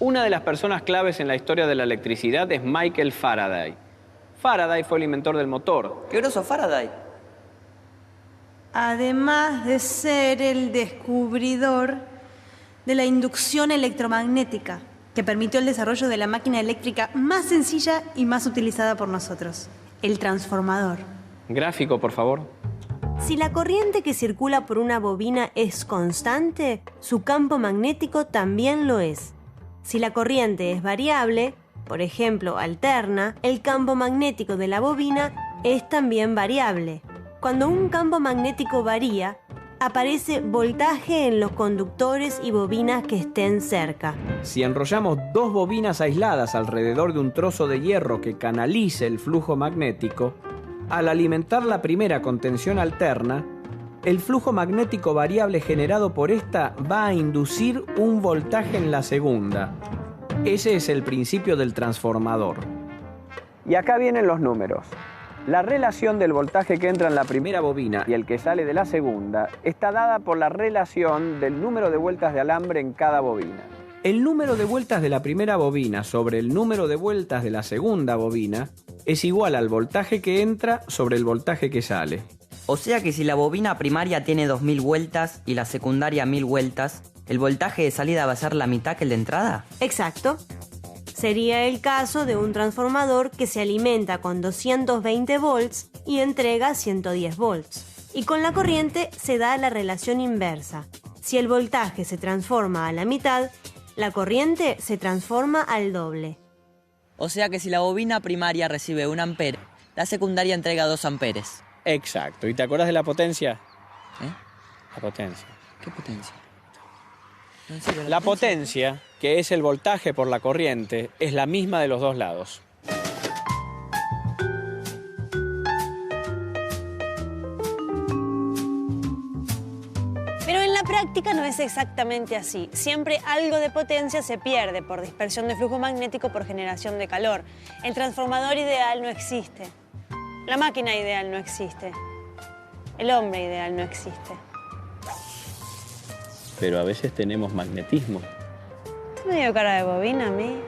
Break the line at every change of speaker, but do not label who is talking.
Una de las personas claves en la historia de la electricidad es Michael Faraday. Faraday fue el inventor del motor.
¡Qué groso Faraday!
Además de ser el descubridor de la inducción electromagnética, que permitió el desarrollo de la máquina eléctrica más sencilla y más utilizada por nosotros, el transformador.
Gráfico, por favor.
Si la corriente que circula por una bobina es constante, su campo magnético también lo es. Si la corriente es variable, por ejemplo, alterna, el campo magnético de la bobina es también variable. Cuando un campo magnético varía, aparece voltaje en los conductores y bobinas que estén cerca.
Si enrollamos dos bobinas aisladas alrededor de un trozo de hierro que canalice el flujo magnético, al alimentar la primera con tensión alterna, el flujo magnético variable generado por esta va a inducir un voltaje en la segunda. Ese es el principio del transformador. Y acá vienen los números. La relación del voltaje que entra en la primera bobina y el que sale de la segunda está dada por la relación del número de vueltas de alambre en cada bobina. El número de vueltas de la primera bobina sobre el número de vueltas de la segunda bobina es igual al voltaje que entra sobre el voltaje que sale.
O sea que si la bobina primaria tiene 2000 vueltas y la secundaria 1000 vueltas, ¿el voltaje de salida va a ser la mitad que el de entrada?
Exacto. Sería el caso de un transformador que se alimenta con 220 volts y entrega 110 volts. Y con la corriente se da la relación inversa. Si el voltaje se transforma a la mitad, la corriente se transforma al doble.
O sea que si la bobina primaria recibe 1 ampere, la secundaria entrega 2 amperes.
Exacto. ¿Y te acuerdas de la potencia? La potencia.
¿Qué potencia?
La potencia, que es el voltaje por la corriente, es la misma de los dos lados.
Pero en la práctica no es exactamente así. Siempre algo de potencia se pierde por dispersión de flujo magnético por generación de calor. El transformador ideal no existe. La máquina ideal no existe. El hombre ideal no existe.
Pero a veces tenemos magnetismo.
¿Tú me dio cara de bobina a mí?